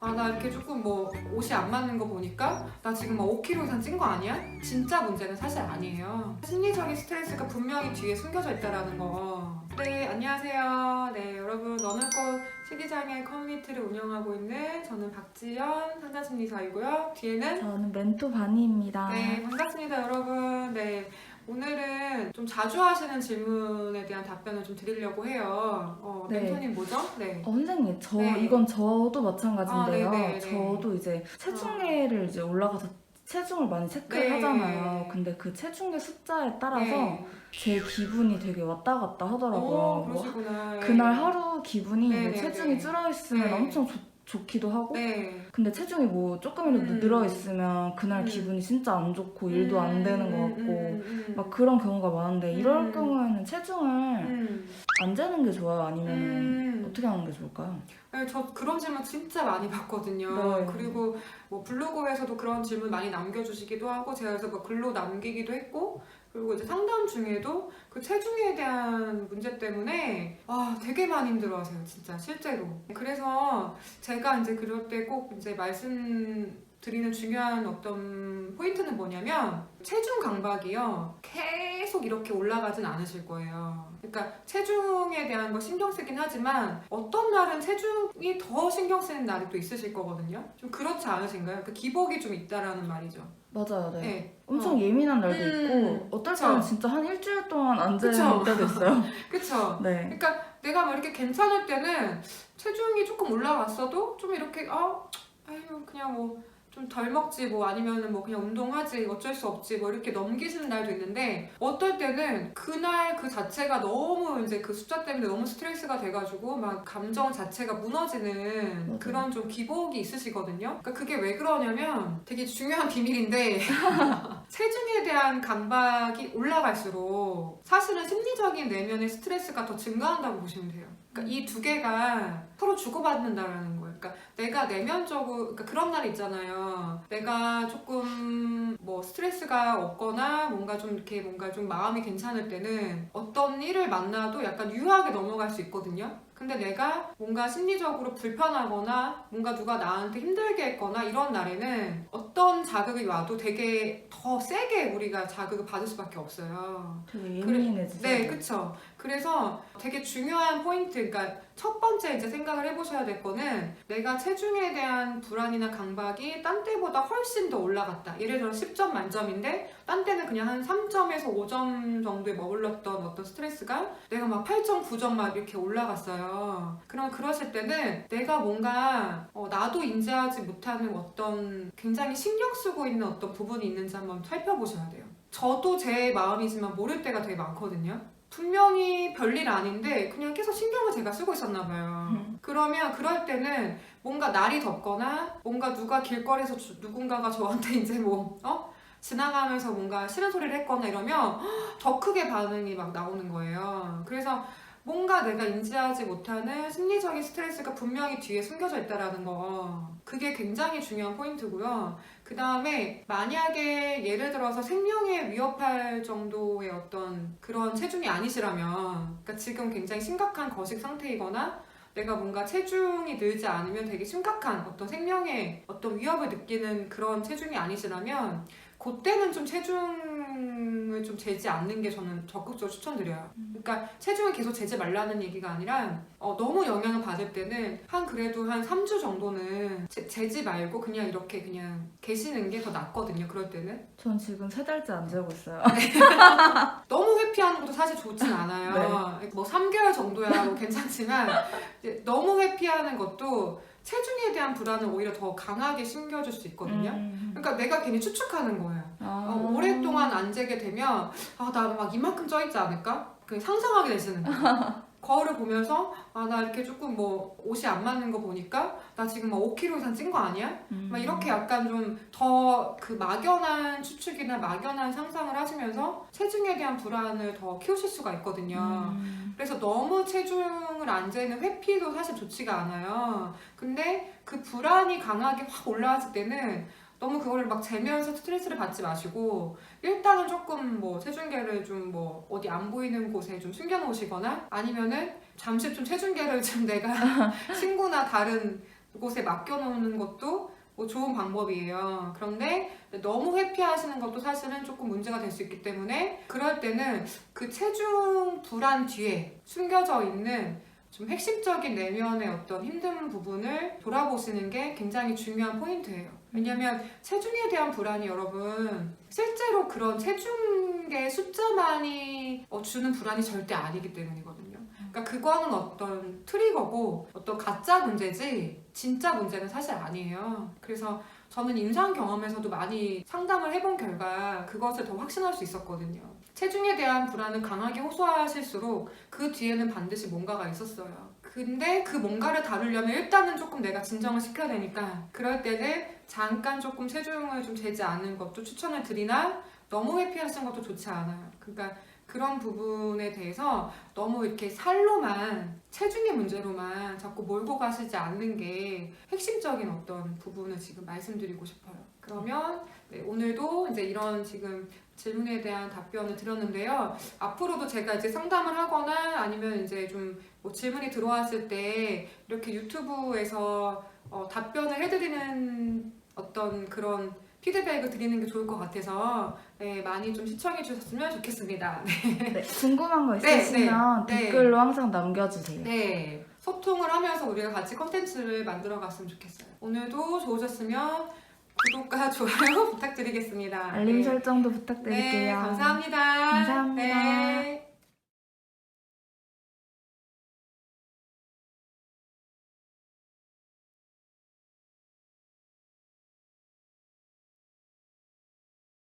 나 이렇게 조금 뭐 옷이 안 맞는 거 보니까 나 지금 막 5kg 이상 찐 거 아니야? 진짜 문제는 사실 아니에요. 심리적인 스트레스가 분명히 뒤에 숨겨져 있다라는 거. 네, 안녕하세요. 네, 여러분 너는 꽃 식이장애 커뮤니티를 운영하고 있는 저는 박지연 상담심리사이고요. 뒤에는 저는 멘토 바니입니다. 네, 반갑습니다, 여러분. 네. 오늘은 좀 자주 하시는 질문에 대한 답변을 좀 드리려고 해요. 네. 멘토님 뭐죠? 네. 선생님, 네. 이건 저도 마찬가지인데요. 네네. 저도 이제 체중계를 이제 올라가서 체중을 많이 체크를 네. 하잖아요. 근데 그 체중계 숫자에 따라서 네. 제 기분이 되게 왔다 갔다 하더라고요. 그러시구나. 그날 하루 기분이 네, 뭐 네, 체중이 네. 줄어있으면 네. 엄청 좋기도 하고, 네. 근데 체중이 뭐 조금이라도 늘어있으면 그날 음. 기분이 진짜 안 좋고 일도 안 되는 것 같고 막 그런 경우가 많은데, 이럴 음. 경우에는 체중을 안 재는 게 좋아요? 아니면 어떻게 하는 게 좋을까요? 네, 저 그런 질문 진짜 많이 받거든요. 네. 그리고 뭐 블로그에서도 그런 질문 많이 남겨주시기도 하고, 제가 그래서 뭐 글로 남기기도 했고, 그리고 이제 상담 중에도 그 체중에 대한 문제 때문에 되게 많이 힘들어하세요, 진짜 실제로. 그래서 제가 이제 그럴 때 꼭 이제 말씀드리는 중요한 어떤 포인트는 뭐냐면, 체중 강박이요 계속 이렇게 올라가진 않으실 거예요. 그러니까 체중에 대한 거 신경 쓰긴 하지만 어떤 날은 체중이 더 신경 쓰는 날이 또 있으실 거거든요. 좀 그렇지 않으신가요? 그 기복이 좀 있다라는 말이죠. 맞아요, 네. 네. 엄청 예민한 날도 있고, 어떨 때는 그쵸. 진짜 한 일주일 동안 안 그쵸. 재는 때도 있어요. 그쵸? 네. 그러니까 내가 막 이렇게 괜찮을 때는 체중이 조금 올라갔어도 좀 이렇게 아유 그냥 뭐 좀 덜 먹지 뭐 아니면은 뭐 그냥 운동하지 어쩔 수 없지 뭐 이렇게 넘기시는 날도 있는데, 어떨 때는 그날 그 자체가 너무 이제 그 숫자 때문에 너무 스트레스가 돼가지고 막 감정 자체가 무너지는 맞아요. 그런 좀 기복이 있으시거든요. 그러니까 그게 왜 그러냐면 되게 중요한 비밀인데 체중에 대한 강박이 올라갈수록 사실은 심리적인 내면의 스트레스가 더 증가한다고 보시면 돼요. 그러니까 이 두 개가 서로 주고받는다라는 거예요. 그러니까 내가 내면적으로, 그러니까 그런 날이 있잖아요. 내가 조금 뭐 스트레스가 없거나 뭔가 좀 이렇게 뭔가 좀 마음이 괜찮을 때는 어떤 일을 만나도 약간 유하게 넘어갈 수 있거든요. 근데 내가 뭔가 심리적으로 불편하거나 뭔가 누가 나한테 힘들게 했거나 이런 날에는 어떤 자극이 와도 되게 더 세게 우리가 자극을 받을 수밖에 없어요. 되게 예민해지죠. 네, 그쵸. 그래서 되게 중요한 포인트, 그러니까 첫 번째 이제 생각을 해보셔야 될 거는, 내가 체중에 대한 불안이나 강박이 딴 때보다 훨씬 더 올라갔다. 예를 들어 10점 만점인데 딴 때는 그냥 한 3점에서 5점 정도에 머물렀던 어떤 스트레스가 내가 막 8점, 9점 막 이렇게 올라갔어요. 그럼 그러실 때는 내가 뭔가 나도 인지하지 못하는 어떤 굉장히 신경 쓰고 있는 어떤 부분이 있는지 한번 살펴보셔야 돼요. 저도 제 마음이지만 모를 때가 되게 많거든요. 분명히 별일 아닌데 그냥 계속 신경을 제가 쓰고 있었나 봐요. 그러면 그럴 때는 뭔가 날이 덥거나 뭔가 누가 길거리에서 누군가가 저한테 이제 지나가면서 뭔가 싫은 소리를 했거나 이러면 더 크게 반응이 막 나오는 거예요. 그래서 뭔가 내가 인지하지 못하는 심리적인 스트레스가 분명히 뒤에 숨겨져 있다라는 거, 그게 굉장히 중요한 포인트고요. 그 다음에 만약에 예를 들어서 생명에 위협할 정도의 어떤 그런 체중이 아니시라면, 그러니까 지금 굉장히 심각한 거식 상태이거나 내가 뭔가 체중이 늘지 않으면 되게 심각한 어떤 생명에 어떤 위협을 느끼는 그런 체중이 아니시라면, 그때는 좀 체중을 좀 재지 않는 게 저는 적극적으로 추천드려요. 그러니까 체중을 계속 재지 말라는 얘기가 아니라 너무 영향을 받을 때는 그래도 한 3주 정도는 재지 말고 그냥 이렇게 그냥 계시는 게 더 낫거든요. 그럴 때는. 전 지금 3달째 안 재고 있어요. 너무 회피하는 것도 사실 좋진 않아요. 뭐 3개월 정도야 뭐 괜찮지만 이제 너무 회피하는 것도 체중에 대한 불안을 오히려 더 강하게 심겨줄 수 있거든요. 그러니까 내가 괜히 추측하는 거예요. 오랫동안 안 재게 되면 나 막 이만큼 쪄있지 않을까? 상상하게 되시는 거예요. 거울을 보면서 나 이렇게 조금 뭐 옷이 안 맞는 거 보니까 나 지금 막 5kg 이상 찐 거 아니야? 막 이렇게 약간 좀 더 그 막연한 추측이나 막연한 상상을 하시면서 체중에 대한 불안을 더 키우실 수가 있거든요. 그래서 너무 체중을 안 재는 회피도 사실 좋지가 않아요. 근데 그 불안이 강하게 확 올라왔을 때는 너무 그거를 막 재면서 스트레스를 받지 마시고, 일단은 조금 뭐 체중계를 좀 뭐 어디 안 보이는 곳에 좀 숨겨놓으시거나, 아니면은 잠시 좀 체중계를 좀 내가 친구나 다른 곳에 맡겨놓는 것도 뭐 좋은 방법이에요. 그런데 너무 회피하시는 것도 사실은 조금 문제가 될 수 있기 때문에 그럴 때는 그 체중 불안 뒤에 숨겨져 있는 좀 핵심적인 내면의 어떤 힘든 부분을 돌아보시는 게 굉장히 중요한 포인트예요. 왜냐면 체중에 대한 불안이 여러분 실제로 그런 체중의 숫자만이 주는 불안이 절대 아니기 때문이거든요. 그러니까 그거는 어떤 트리거고 어떤 가짜 문제지 진짜 문제는 사실 아니에요. 그래서 저는 임상 경험에서도 많이 상담을 해본 결과 그것을 더 확신할 수 있었거든요. 체중에 대한 불안을 강하게 호소하실수록 그 뒤에는 반드시 뭔가가 있었어요. 근데 그 뭔가를 다루려면 일단은 조금 내가 진정을 시켜야 되니까 그럴 때는 잠깐 조금 체중을 좀 재지 않는 것도 추천을 드리나 너무 회피하시는 것도 좋지 않아요. 그러니까 그런 부분에 대해서 너무 이렇게 살로만 체중의 문제로만 자꾸 몰고 가시지 않는 게 핵심적인 어떤 부분을 지금 말씀드리고 싶어요. 그러면 네, 오늘도 이제 이런 지금 질문에 대한 답변을 드렸는데요. 앞으로도 제가 이제 상담을 하거나 아니면 이제 좀 뭐 질문이 들어왔을 때 이렇게 유튜브에서 답변을 해드리는 어떤 그런 피드백을 드리는 게 좋을 것 같아서 네, 많이 좀 시청해 주셨으면 좋겠습니다. 네, 궁금한 거 네, 있으시면 네, 네. 댓글로 항상 남겨주세요. 네, 소통을 하면서 우리가 같이 컨텐츠를 만들어 갔으면 좋겠어요. 오늘도 좋으셨으면 구독과 좋아요 부탁드리겠습니다. 알림 네. 설정도 부탁드릴게요. 네, 감사합니다. 감사합니다.